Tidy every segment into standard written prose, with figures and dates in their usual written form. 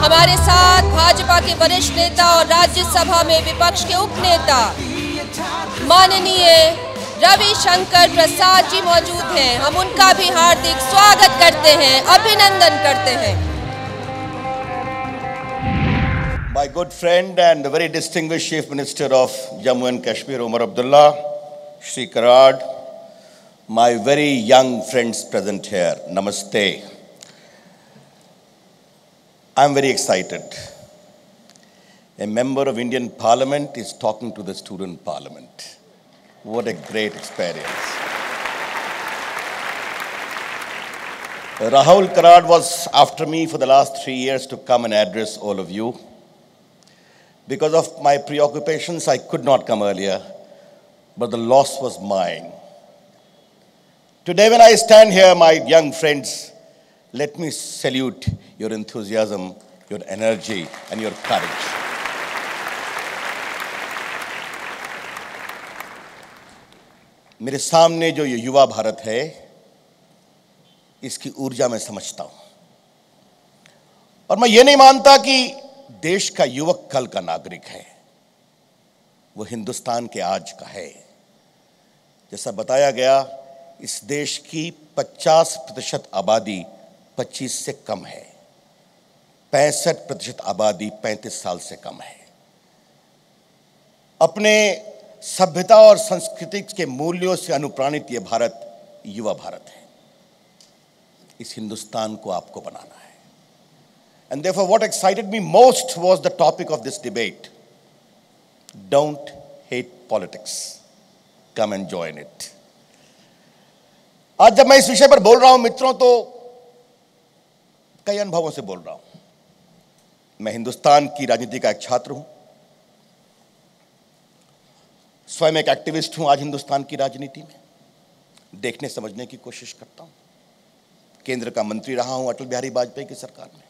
हमारे साथ भाजपा के वरिष्ठ नेता और राज्यसभा में विपक्ष के उपनेता माननीय रविशंकर प्रसाद जी मौजूद हैं। हम उनका भी हार्दिक स्वागत करते हैं, अभिनंदन करते हैं। My good friend and the very distinguished Chief Minister of Jammu and Kashmir, Omar Abdullah, Shri Karad, my very young friends present here, Namaste. I'm very excited. A member of Indian Parliament is talking to the student parliament. What a great experience. Rahul Karad was after me for the last 3 years to come and address all of you. Because of my preoccupations, I could not come earlier, but the loss was mine. Today when I stand here, my young friends, let me salute your enthusiasm, your energy, and your courage. मेरे सामने जो ये युवा भारत है, इसकी ऊर्जा मैं समझता हूं। और मैं ये नहीं मानता कि देश का युवक कल का नागरिक है, वो हिंदुस्तान के आज का है। जैसा बताया गया, इस देश की 50% आबादी 25 से कम है, 65% आबादी 35 साल से कम है। अपने सभ्यता और संस्कृति के मूल्यों से अनुप्राणित ये भारत युवा भारत है। इस हिंदुस्तान को आपको बनाना है। And therefore what excited me most was the topic of this debate. Don't hate politics. Come and join it. आज जब मैं इस विषय पर बोल रहा हूं मित्रों, तो कई अनुभवों से बोल रहा हूं। मैं हिंदुस्तान की राजनीति का एक छात्र हूं, स्वयं एक एक्टिविस्ट हूं। आज हिंदुस्तान की राजनीति में देखने समझने की कोशिश करता हूं। केंद्र का मंत्री रहा हूं अटल बिहारी वाजपेयी की सरकार में।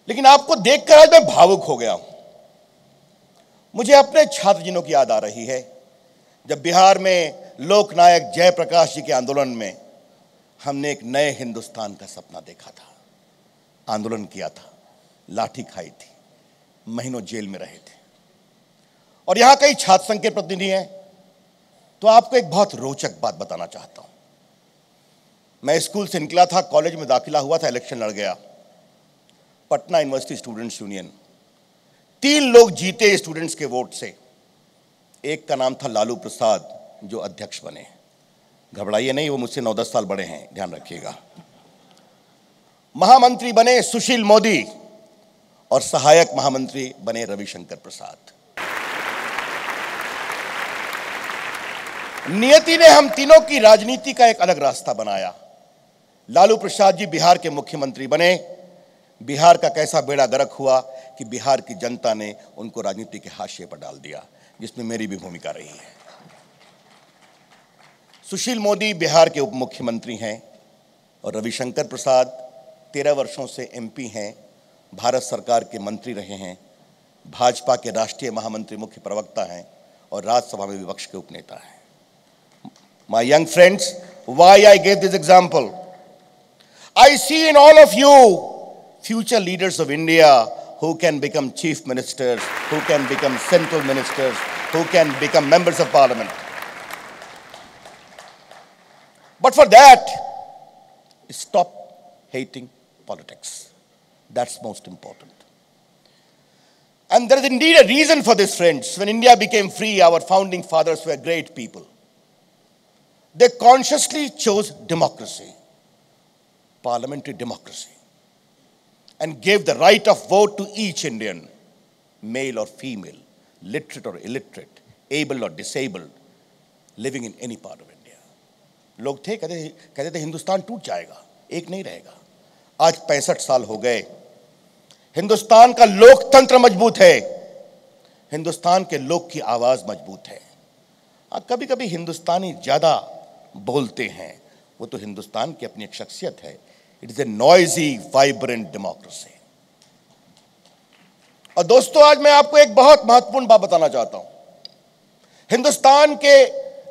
लेकिन आपको देखकर आज मैं भावुक हो गया हूं। मुझे अपने छात्र दिनों की याद आ रही है, जब बिहार में लोकनायक जयप्रकाश जी के आंदोलन में हमने एक नए हिंदुस्तान का सपना देखा था। आंदोलन किया था, लाठी खाई थी, महीनों जेल में रहे थे। और यहां कई छात्र संघ के प्रतिनिधि हैं, तो आपको एक बहुत रोचक बात बताना चाहता हूं। मैं स्कूल से निकला था, कॉलेज में दाखिला हुआ था, इलेक्शन लड़ गया, पटना यूनिवर्सिटी स्टूडेंट्स यूनियन। 3 लोग जीते स्टूडेंट्स के वोट से। एक का नाम था लालू प्रसाद, जो अध्यक्ष बने। घबराइए नहीं, वो मुझसे 9-10 साल बड़े हैं, ध्यान रखिएगा। महामंत्री बने सुशील मोदी और सहायक महामंत्री बने रविशंकर प्रसाद। नियति ने हम तीनों की राजनीति का एक अलग रास्ता बनाया। लालू प्रसाद जी बिहार के मुख्यमंत्री बने। बिहार का कैसा बेड़ा गर्क हुआ कि बिहार की जनता ने उनको राजनीति के हाशिए पर डाल दिया, जिसमें मेरी भी भूमिका रही है। सुशील मोदी बिहार के उप मुख्यमंत्री हैं और रविशंकर प्रसाद 13 वर्षों से एमपी हैं, भारत सरकार के मंत्री रहे हैं, भाजपा के राष्ट्रीय महामंत्री मुख्य प्रवक्ता हैं और राज्यसभा में विपक्ष के उपनेता हैं। My young friends, why I gave this example? I see in all of you future leaders of India who can become chief ministers, who can become central ministers, who can become members of parliament. But for that, stop hating politics. That's most important. And there is indeed a reason for this, friends. When India became free, our founding fathers were great people. They consciously chose democracy, parliamentary democracy, and gave the right of vote to each Indian, male or female, literate or illiterate, able or disabled, living in any part of India. लोग थे, कहते थे हिंदुस्तान टूट जाएगा, एक नहीं रहेगा। आज 65 साल हो गए। हिंदुस्तान का लोकतंत्र मजबूत है, हिंदुस्तान के लोग की आवाज मजबूत है। कभी कभी हिंदुस्तानी ज्यादा बोलते हैं, वो तो हिंदुस्तान की अपनी एक शख्सियत है। It is a noisy vibrant democracy. और दोस्तों, आज मैं आपको एक बहुत महत्वपूर्ण बात बताना चाहता हूं। हिंदुस्तान के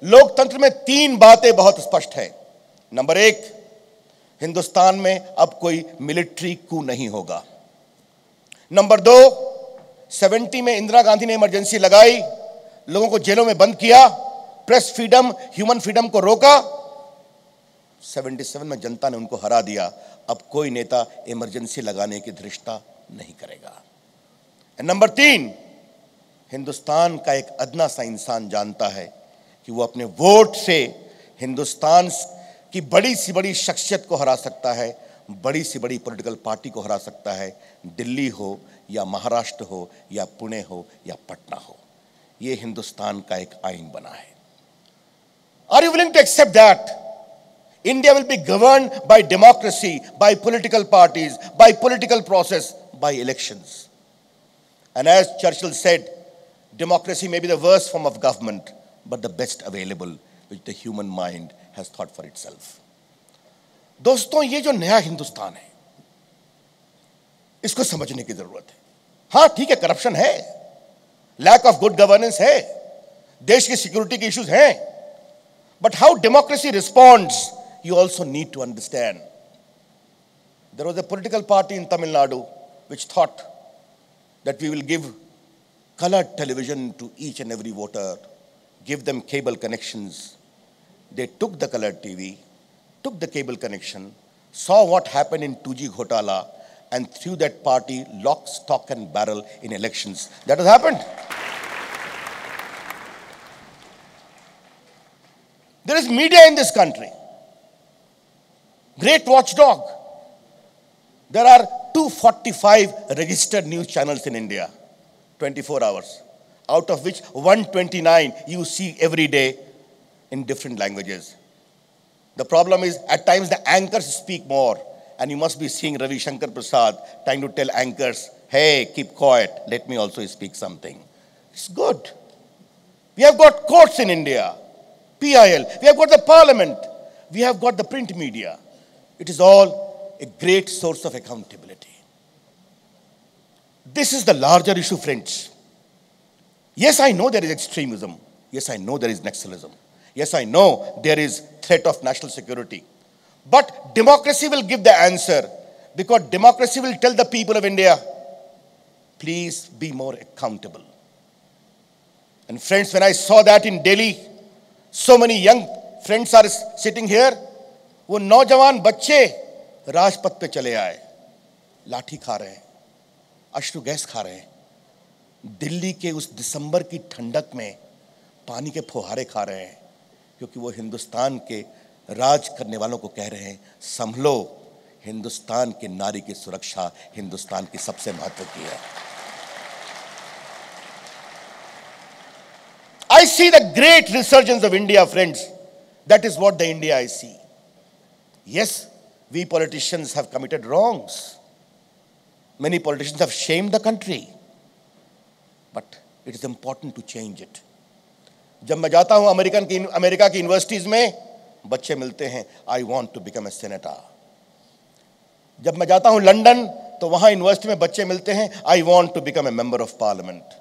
लोकतंत्र में 3 बातें बहुत स्पष्ट है। नंबर 1, हिंदुस्तान में अब कोई मिलिट्री कू नहीं होगा। नंबर 2, 70 में इंदिरा गांधी ने इमरजेंसी लगाई, लोगों को जेलों में बंद किया, प्रेस फ्रीडम, ह्यूमन फ्रीडम को रोका। 77 में जनता ने उनको हरा दिया। अब कोई नेता इमरजेंसी लगाने की धृष्टता नहीं करेगा। नंबर 3, हिंदुस्तान का एक अदना सा इंसान जानता है कि वो अपने वोट से हिंदुस्तान की बड़ी सी बड़ी शख्सियत को हरा सकता है, बड़ी सी बड़ी पॉलिटिकल पार्टी को हरा सकता है, दिल्ली हो या महाराष्ट्र हो या पुणे हो या पटना हो। ये हिंदुस्तान का एक आइन बना है। Are you willing to accept that India will be governed by democracy, by political parties, by political process, by elections? And as Churchill said, democracy may be the worst form of government, but the best available, which the human mind has thought for itself. दोस्तों, ये जो नया हिंदुस्तान है, इसको समझने की जरूरत है। हाँ ठीक है, करप्शन है, लैक ऑफ गुड गवर्नेंस है, देश की सिक्योरिटी के इश्यूज हैं, but how democracy responds, you also need to understand. There was a political party in Tamil Nadu which thought that we will give colored television to each and every voter, give them cable connections. They took the colored TV, took the cable connection, saw what happened in 2G Ghotala, and threw that party lock, stock and barrel in elections. That has happened. There is media in this country. Great watchdog. There are 245 registered news channels in India, 24 hours, out of which 129 you see every day in different languages. The problem is at times the anchors speak more, and you must be seeing Ravi Shankar Prasad trying to tell anchors, hey, keep quiet, let me also speak something. It's good. We have got courts in India, PIL, we have got the parliament, we have got the print media. It is all a great source of accountability. This is the larger issue, friends. Yes, I know there is extremism. Yes, I know there is nationalism. Yes, I know there is threat of national security. But democracy will give the answer, because democracy will tell the people of India, please be more accountable. And friends, when I saw that in Delhi, so many young friends are sitting here, वो नौजवान बच्चे राजपथ पे चले आए, लाठी खा रहे हैं, अश्रु गैस खा रहे हैं, दिल्ली के उस दिसंबर की ठंडक में पानी के फुहारे खा रहे हैं, क्योंकि वो हिंदुस्तान के राज करने वालों को कह रहे हैं, संभलो, हिंदुस्तान के नारी की सुरक्षा हिंदुस्तान की सबसे महत्व की है। I see the great resurgence of India, friends. That is what the India I see. Yes, we politicians have committed wrongs. Many politicians have shamed the country. But it is important to change it. जब मैं जाता हूं America की universities में, बच्चे मिलते हैं, I want to become a senator. जब मैं जाता हूं लंदन, तो वहां यूनिवर्सिटी में बच्चे मिलते हैं, I want to become a member of parliament.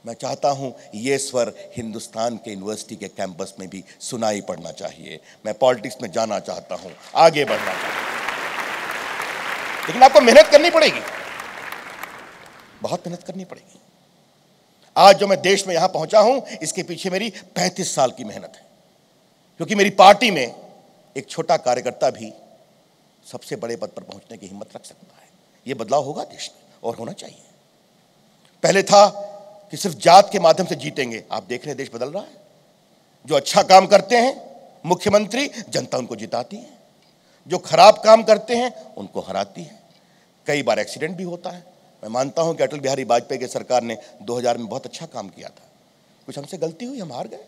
मैं चाहता हूं ये स्वर हिंदुस्तान के यूनिवर्सिटी के कैंपस में भी सुनाई पड़ना चाहिए। मैं पॉलिटिक्स में जाना चाहता हूं, आगे बढ़ना चाहता हूं, लेकिन आपको मेहनत करनी पड़ेगी, बहुत मेहनत करनी पड़ेगी। आज जो मैं देश में यहां पहुंचा हूं, इसके पीछे मेरी 35 साल की मेहनत है, क्योंकि मेरी पार्टी में एक छोटा कार्यकर्ता भी सबसे बड़े पद पर पहुंचने की हिम्मत रख सकता है। यह बदलाव होगा देश में, और होना चाहिए। पहले था कि सिर्फ जात के माध्यम से जीतेंगे, आप देख रहे हैं देश बदल रहा है। जो अच्छा काम करते हैं मुख्यमंत्री, जनता उनको जिताती है, जो खराब काम करते हैं उनको हराती है। कई बार एक्सीडेंट भी होता है। मैं मानता हूं कि अटल बिहारी वाजपेयी की सरकार ने 2000 में बहुत अच्छा काम किया था। कुछ हमसे गलती हुई, हम हार गए।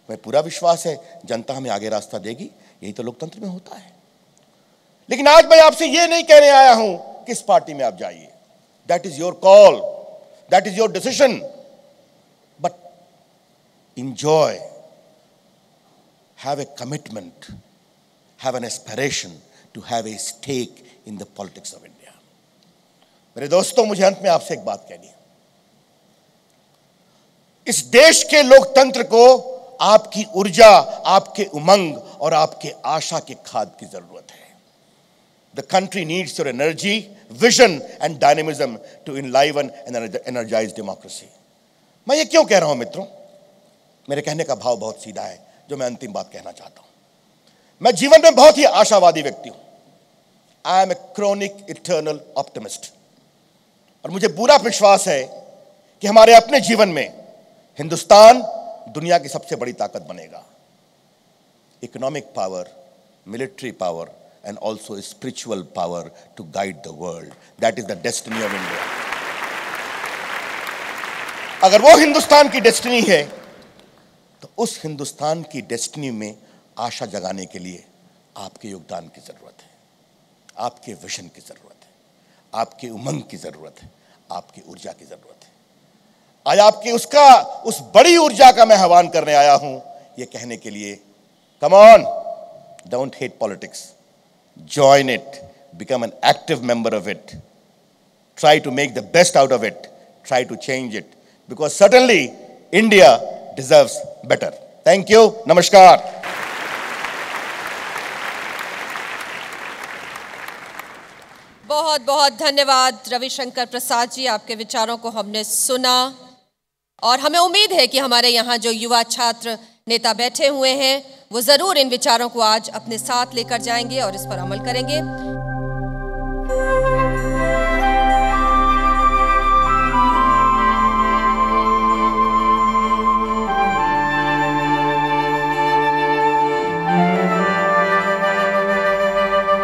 मैं पूरा विश्वास है जनता हमें आगे रास्ता देगी, यही तो लोकतंत्र में होता है। लेकिन आज मैं आपसे यह नहीं कहने आया हूं किस पार्टी में आप जाइए, that is your call, that is your decision, but enjoy, have a commitment, have an aspiration to have a stake in the politics of India. मेरे दोस्तों, मुझे अंत में आपसे एक बात कहनी है। इस देश के लोकतंत्र को आपकी ऊर्जा, आपके उमंग और आपके आशा के खाद की जरूरत है। The country needs your energy, vision and dynamism to enliven and energize democracy. मैं ये क्यों कह रहा हूं मित्रों? मेरे कहने का भाव बहुत सीधा है, जो मैं अंतिम बात कहना चाहता हूं। मैं जीवन में बहुत ही आशावादी व्यक्ति हूं। I am a chronic eternal optimist. और मुझे पूरा विश्वास है कि हमारे अपने जीवन में हिंदुस्तान दुनिया की सबसे बड़ी ताकत बनेगा। Economic power, military power and also spiritual power to guide the world. That is the destiny of India. अगर वो हिंदुस्तान की डेस्टिनी है तो उस हिंदुस्तान की डेस्टिनी में आशा जगाने के लिए आपके योगदान की जरूरत है, आपके विजन की जरूरत है, आपके उमंग की जरूरत है, आपकी ऊर्जा की जरूरत है। आज आपकी उस बड़ी ऊर्जा का मैं आह्वान करने आया हूं, ये कहने के लिए, come on, don't hate politics, join it, become an active member of it, try to make the best out of it, try to change it, because certainly India deserves better. Thank you. Namaskar. बहुत बहुत धन्यवाद रविशंकर प्रसाद जी, आपके विचारों को हमने सुना और हमें उम्मीद है कि हमारे यहाँ जो युवा छात्र नेता बैठे हुए हैं वो जरूर इन विचारों को आज अपने साथ लेकर जाएंगे और इस पर अमल करेंगे।